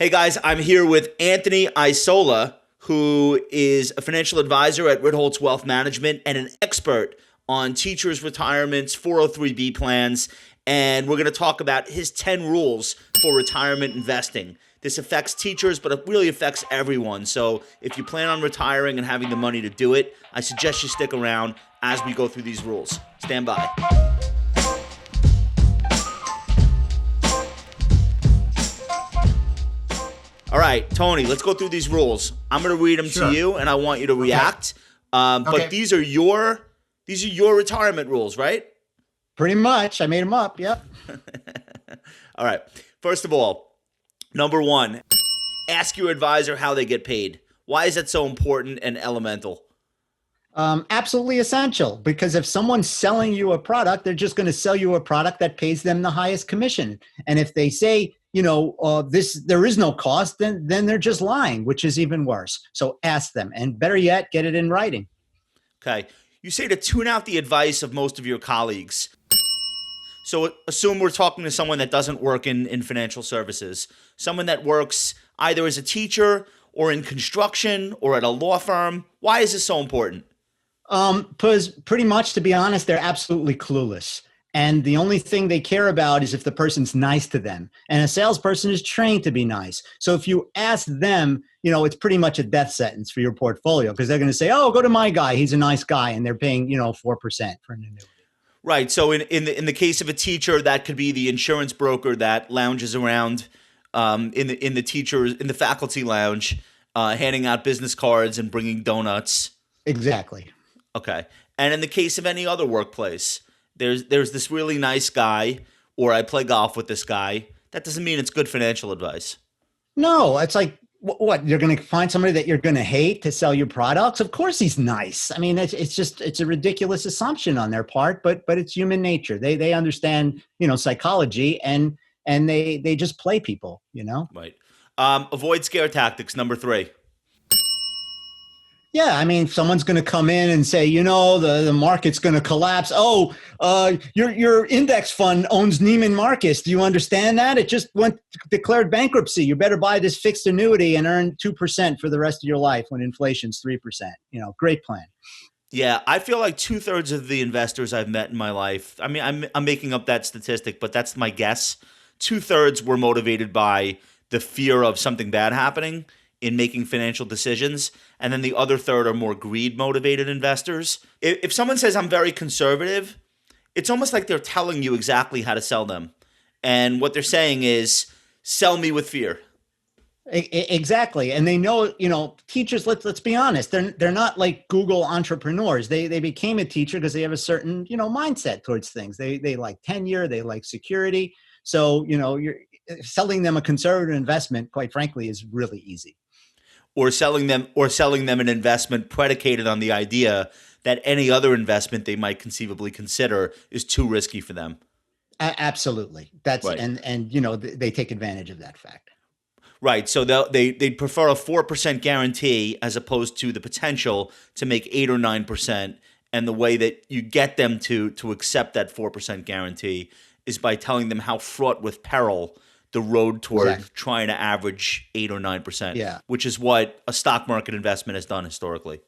Hey guys, I'm here with Anthony Isola, who is a financial advisor at Ritholtz Wealth Management and an expert on teachers' retirements, 403(b) plans, and we're going to talk about his 10 rules for retirement investing. This affects teachers, but it really affects everyone. So if you plan on retiring and having the money to do it, I suggest you stick around as we go through these rules. Stand by. All right, Tony, let's go through these rules. I'm going to read them to you, and I want you to react. But these are your retirement rules, right? Pretty much. I made them up. Yep. All right. First of all, number one, ask your advisor how they get paid. Why is that so important and elemental? Absolutely essential, because if someone's selling you a product, they're just going to sell you a product that pays them the highest commission. And if they say, there is no cost, then they're just lying, which is even worse. So ask them, and better yet, get it in writing. Okay. You say to tune out the advice of most of your colleagues. So assume we're talking to someone that doesn't work in financial services, someone that works either as a teacher or in construction or at a law firm. Why is this so important? Because pretty much, to be honest, they're absolutely clueless. And the only thing they care about is if the person's nice to them. And a salesperson is trained to be nice. So if you ask them, it's pretty much a death sentence for your portfolio, because they're going to say, oh, go to my guy. He's a nice guy. And they're paying, 4% for an annuity. Right. So in the case of a teacher, that could be the insurance broker that lounges around in the faculty lounge, handing out business cards and bringing donuts. Exactly. Okay. And in the case of any other workplace, there's this really nice guy, or I play golf with this guy. That doesn't mean it's good financial advice. No, it's like, what? You're going to find somebody that you're going to hate to sell you products? Of course he's nice. I mean, it's a ridiculous assumption on their part, but it's human nature. They understand, psychology, and they just play people, Right. Avoid scare tactics, number 3. Yeah, I mean, someone's going to come in and say, the market's going to collapse. Oh, your index fund owns Neiman Marcus. Do you understand that? It just declared bankruptcy. You better buy this fixed annuity and earn 2% for the rest of your life when inflation's 3%. Great plan. Yeah, I feel like 2/3 of the investors I've met in my life, I mean, I'm making up that statistic, but that's my guess. 2/3 were motivated by the fear of something bad happening in making financial decisions, and then the other third are more greed-motivated investors. If someone says, I'm very conservative, it's almost like they're telling you exactly how to sell them. And what they're saying is, sell me with fear. Exactly. And they know, teachers, let's be honest, they're not like Google entrepreneurs. They became a teacher because they have a certain, mindset towards things. They like tenure, they like security. So, you're selling them a conservative investment, quite frankly, is really easy. Or selling them an investment predicated on the idea that any other investment they might conceivably consider is too risky for them. Absolutely. That's right. And they take advantage of that fact. Right. So they'd prefer a 4% guarantee as opposed to the potential to make 8 or 9%. And the way that you get them to accept that 4% guarantee is by telling them how fraught with peril the road toward trying to average 8 or 9%, which is what a stock market investment has done historically.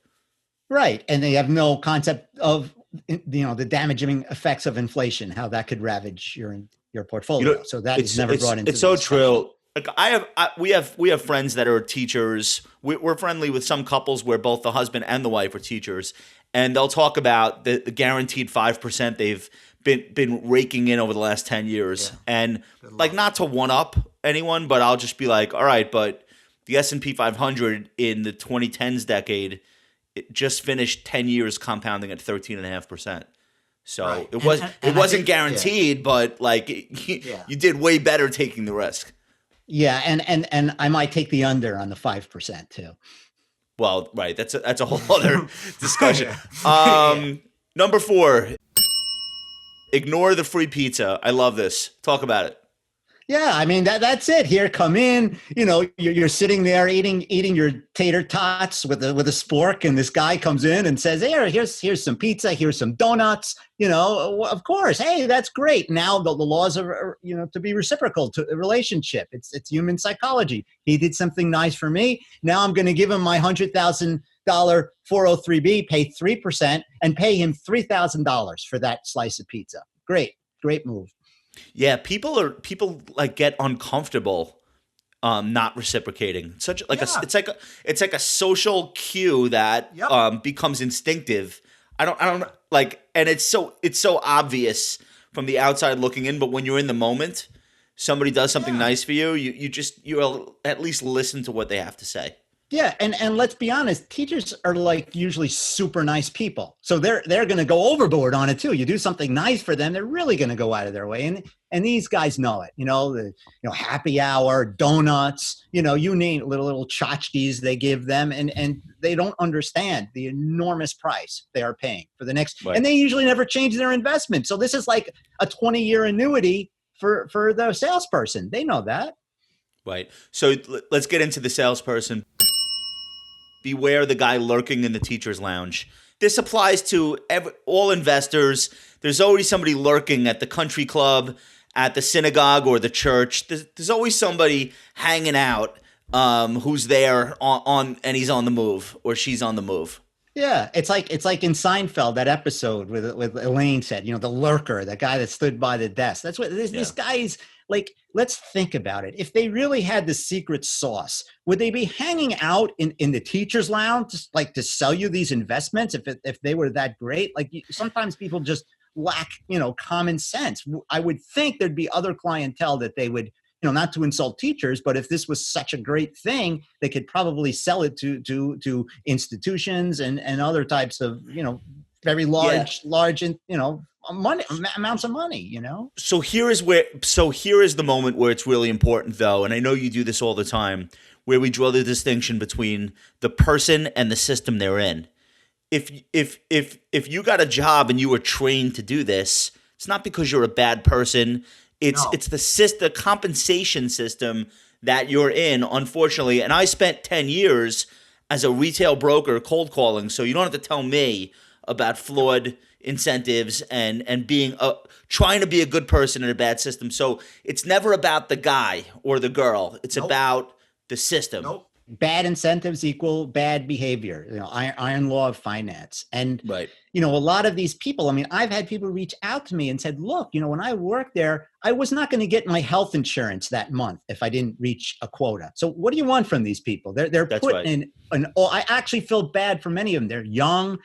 Right. And they have no concept of, the damaging effects of inflation, how that could ravage your portfolio. So that is never brought into. It's so true. Like we have friends that are teachers. We're friendly with some couples where both the husband and the wife are teachers, and they'll talk about the guaranteed 5% they've been raking in over the last 10 years. Yeah. And like, not to one up anyone, but I'll just be like, all right, but the S&P 500 in the 2010s decade, it just finished 10 years compounding at 13.5%. So it wasn't guaranteed, but like you did way better taking the risk. Yeah. And I might take the under on the 5% too. Well, right. That's a whole other discussion. Number 4, ignore the free pizza. I love this. Talk about it. Yeah, I mean that's it. Here, come in. You're sitting there eating your tater tots with a spork, and this guy comes in and says, here's some pizza, here's some donuts. Of course, hey, that's great. Now the laws are to be reciprocal to a relationship. It's human psychology. He did something nice for me. Now I'm going to give him my $100,000 403b, pay 3%, and pay him $3,000 for that slice of pizza. Great move. Yeah, people like get uncomfortable not reciprocating. It's like a social cue that becomes instinctive. I don't like, and it's so obvious from the outside looking in, but when you're in the moment, somebody does something nice for you, you'll at least listen to what they have to say. Yeah, and let's be honest, teachers are like usually super nice people. So they're going to go overboard on it too. You do something nice for them, they're really going to go out of their way. And these guys know it. The happy hour, donuts, you name little tchotchkes they give them, and they don't understand the enormous price they are paying for the next. Right. And they usually never change their investment. So this is like a 20-year annuity for the salesperson. They know that. Right. So let's get into the salesperson. Beware the guy lurking in the teacher's lounge. This applies to all investors. There's always somebody lurking at the country club, at the synagogue, or the church. There's always somebody hanging out who's there and he's on the move, or she's on the move. Yeah, it's like in Seinfeld, that episode with Elaine said, the lurker, the guy that stood by the desk. That's what this guy is like. Let's think about it. If they really had the secret sauce, would they be hanging out in the teacher's lounge, like to sell you these investments? If they were that great, like sometimes people just lack, common sense. I would think there'd be other clientele that they would, not to insult teachers, but if this was such a great thing, they could probably sell it to institutions and other types of, very large, money, amounts of money, So here is the moment where it's really important, though. And I know you do this all the time, where we draw the distinction between the person and the system they're in. If you got a job and you were trained to do this, it's not because you're a bad person. It's the compensation system that you're in, unfortunately. And I spent 10 years as a retail broker cold calling, so you don't have to tell me about flawed incentives and being trying to be a good person in a bad system. So it's never about the guy or the girl. It's about the system. Bad incentives equal bad behavior, iron law of finance. And, right. A lot of these people, I've had people reach out to me and said, look, when I worked there, I was not going to get my health insurance that month if I didn't reach a quota. So what do you want from these people? They're putting in I actually feel bad for many of them. They're young.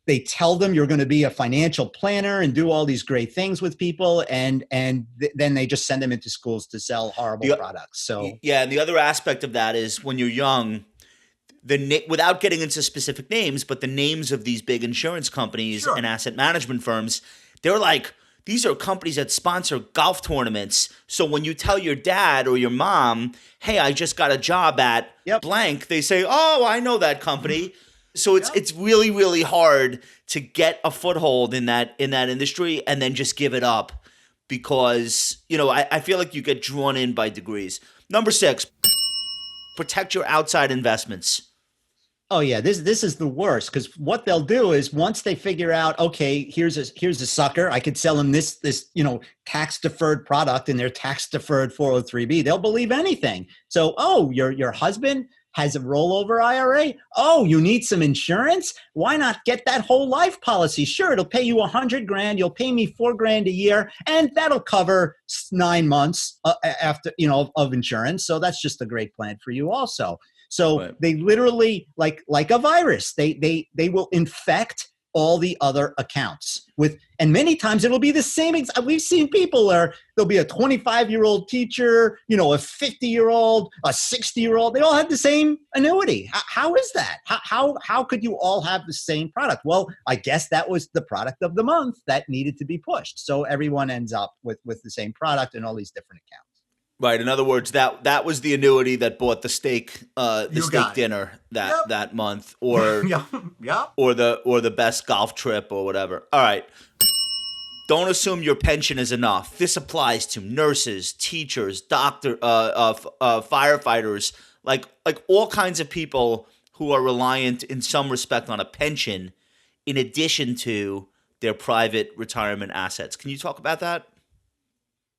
They tell them you're going to be a financial planner and do all these great things with people, and then they just send them into schools to sell horrible products. So yeah, and the other aspect of that is when you're young, without getting into specific names, but the names of these big insurance companies and asset management firms, they're like, these are companies that sponsor golf tournaments. So when you tell your dad or your mom, hey, I just got a job at blank, they say, oh, I know that company. So it's really, really hard to get a foothold in that industry and then just give it up because, I feel like you get drawn in by degrees. Number 6, protect your outside investments. Oh yeah, this is the worst, because what they'll do is once they figure out, okay, here's a sucker, I could sell them this tax deferred product in their tax deferred 403b, they'll believe anything. So, your husband has a rollover IRA. Oh, you need some insurance? Why not get that whole life policy? Sure, it'll pay you $100,000. You'll pay me $4,000 a year, and that'll cover 9 months after of insurance. So that's just a great plan for you, also. So They literally, like a virus, they will infect all the other accounts and many times it'll be the same. We've seen people where there'll be a 25-year-old teacher, a 50-year-old, a 60-year-old. They all have the same annuity. How is that? How could you all have the same product? Well, I guess that was the product of the month that needed to be pushed. So everyone ends up with the same product in all these different accounts. Right. In other words, that was the annuity that bought the steak dinner that month, or or the best golf trip or whatever. All right. don't assume your pension is enough. This applies to nurses, teachers, firefighters, like all kinds of people who are reliant in some respect on a pension in addition to their private retirement assets. Can you talk about that?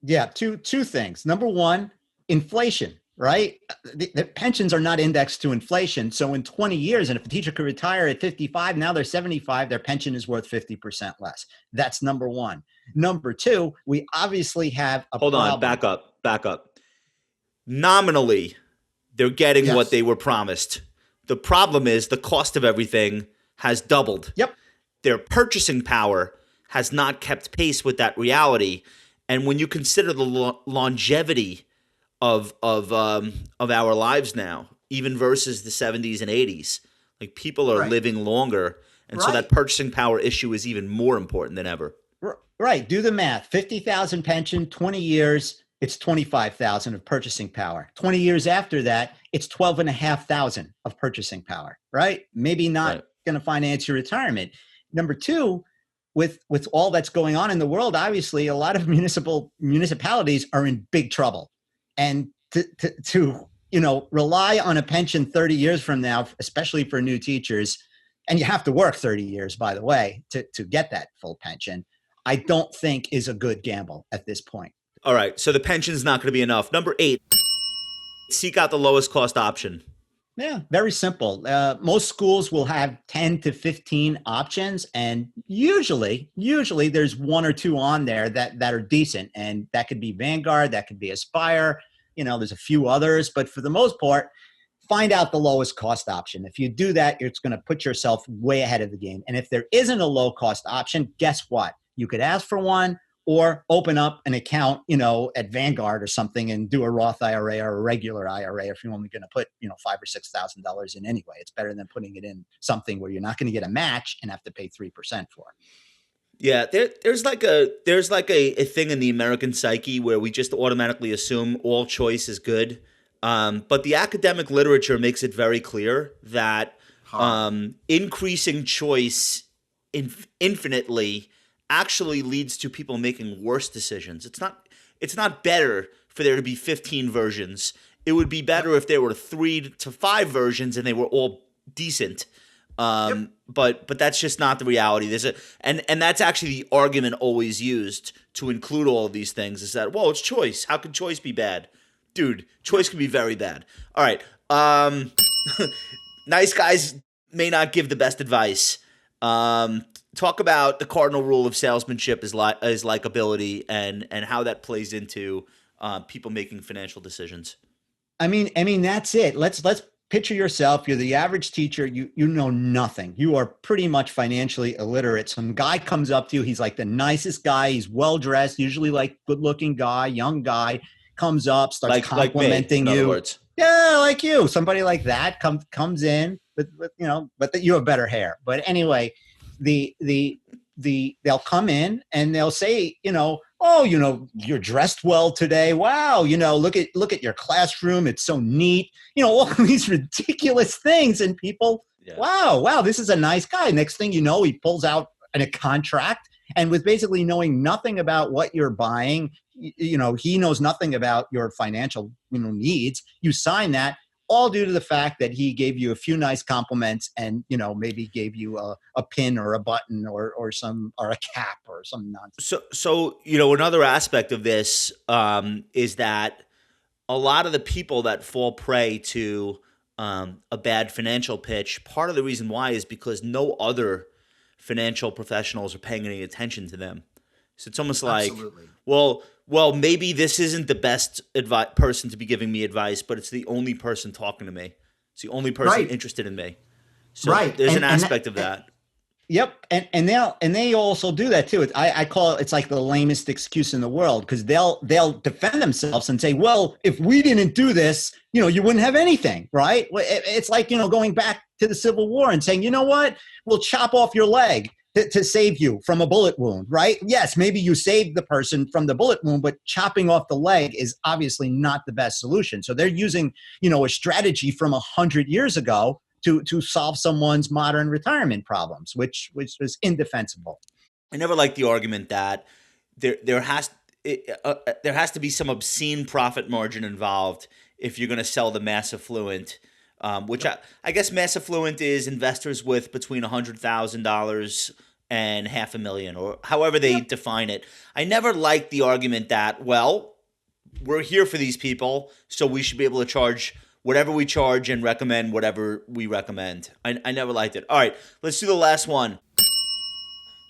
Yeah, two things. Number one, inflation, right? The pensions are not indexed to inflation. So in 20 years, and if a teacher could retire at 55, now they're 75, their pension is worth 50% less. That's number one. Number two, we obviously have a Hold problem. on, back up. Nominally, they're getting Yes. what they were promised. The problem is the cost of everything has doubled. Yep. Their purchasing power has not kept pace with that reality. And when you consider the longevity of our lives now, even versus the 70s and 80s, like people are living longer, and so that purchasing power issue is even more important than ever. Right. Do the math. 50,000 pension, 20 years, it's 25,000 of purchasing power. 20 years after that, it's 12,500 of purchasing power, right? Maybe not going to finance your retirement. Number two, with all that's going on in the world, obviously a lot of municipalities are in big trouble. And to rely on a pension 30 years from now, especially for new teachers, and you have to work 30 years, by the way, to get that full pension, I don't think is a good gamble at this point. All right, so the pension's not going to be enough. Number 8, seek out the lowest cost option. Yeah, very simple. Most schools will have 10 to 15 options, and usually there's one or two on there that are decent, and that could be Vanguard, that could be Aspire. There's a few others, but for the most part, find out the lowest cost option. If you do that, it's going to put yourself way ahead of the game. And if there isn't a low cost option, guess what? You could ask for one or open up an account, at Vanguard or something and do a Roth IRA or a regular IRA if you're only going to put, $5,000 or $6,000 in anyway. It's better than putting it in something where you're not going to get a match and have to pay 3% for. Yeah, there's like a thing in the American psyche where we just automatically assume all choice is good. But the academic literature makes it very clear that increasing choice infinitely actually leads to people making worse decisions. It's not better for there to be 15 versions. It would be better if there were 3 to 5 versions and they were all decent. But that's just not the reality. And that's actually the argument always used to include all of these things is that, well, it's choice. How can choice be bad? Dude, choice can be very bad. All right. Nice guys may not give the best advice. Talk about the cardinal rule of salesmanship is likability and how that plays into people making financial decisions. I mean that's it. Let's picture yourself. You're the average teacher. You know nothing. You are pretty much financially illiterate. Some guy comes up to you. He's like the nicest guy. He's well dressed, usually like good looking guy, young guy. Comes up, starts complimenting me, in you. other words. Yeah, like you. Somebody like that comes in, but you have better hair. But anyway, they'll come in and they'll say, you're dressed well today. Wow, look at your classroom. It's so neat. All these ridiculous things, and people, wow, this is a nice guy. Next thing you know, he pulls out a contract, and with basically knowing nothing about what you're buying, he knows nothing about your financial needs. You sign that all due to the fact that he gave you a few nice compliments and maybe gave you a pin or a button or a cap or some nonsense. So another aspect of this is that a lot of the people that fall prey to a bad financial pitch, part of the reason why is because no other financial professionals are paying any attention to them. So it's almost like, well, maybe this isn't the best person to be giving me advice, but it's the only person talking to me. It's the only person interested in me. So there's an aspect of that. Yep, and they also do that too. I call it's like the lamest excuse in the world, because they'll defend themselves and say, well, if we didn't do this, you wouldn't have anything, right? It's like going back to the Civil War and saying, you know what, we'll chop off your leg to save you from a bullet wound, right? Yes, maybe you saved the person from the bullet wound, but chopping off the leg is obviously not the best solution. So they're using a strategy from 100 years ago to solve someone's modern retirement problems, which was indefensible. I never liked the argument that there has to be some obscene profit margin involved if you're going to sell the mass affluent, which I guess mass affluent is investors with between $100,000 and $500,000, or however they define it. I never liked the argument that, well, we're here for these people, so we should be able to charge whatever we charge and recommend whatever we recommend. I never liked it. All right, let's do the last one.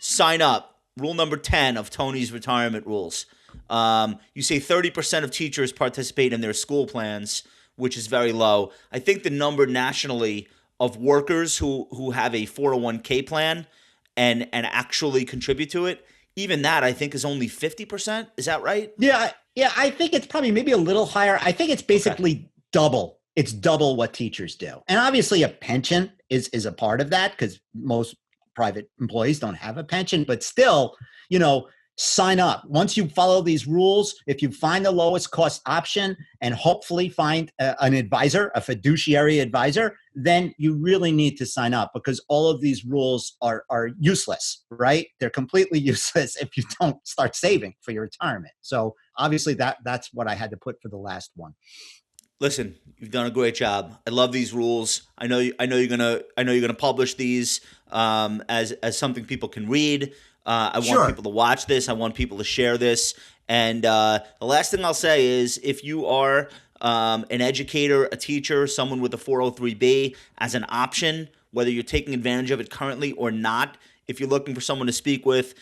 Sign up. Rule number 10 of Tony's retirement rules. You say 30% of teachers participate in their school plans, which is very low. I think the number nationally of workers who have a 401k plan and actually contribute to it, even that I think is only 50%. Is that right? Yeah, I think it's probably maybe a little higher. I think it's basically double. It's double what teachers do. And obviously a pension is a part of that, because most private employees don't have a pension, but still, sign up. Once you follow these rules, if you find the lowest cost option and hopefully find an advisor, a fiduciary advisor, then you really need to sign up, because all of these rules are useless, right? They're completely useless if you don't start saving for your retirement. So obviously that's what I had to put for the last one. Listen, you've done a great job. I love these rules. I know you're gonna publish these as something people can read. I want people to watch this. I want people to share this. And the last thing I'll say is, if you are an educator, a teacher, someone with a 403B as an option, whether you're taking advantage of it currently or not, if you're looking for someone to speak with,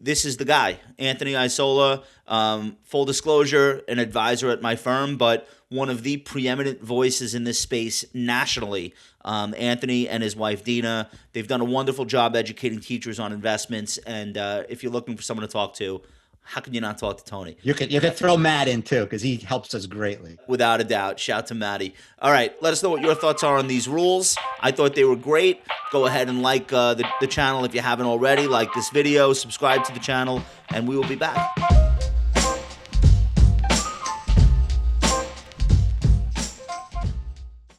this is the guy, Anthony Isola. Full disclosure, an advisor at my firm, but one of the preeminent voices in this space nationally. Anthony and his wife, Dina, they've done a wonderful job educating teachers on investments. And if you're looking for someone to talk to, how can you not talk to Tony? You could throw Matt in too, because he helps us greatly. Without a doubt. Shout to Matty. All right. Let us know what your thoughts are on these rules. I thought they were great. Go ahead and like the channel if you haven't already. Like this video, subscribe to the channel, and we will be back.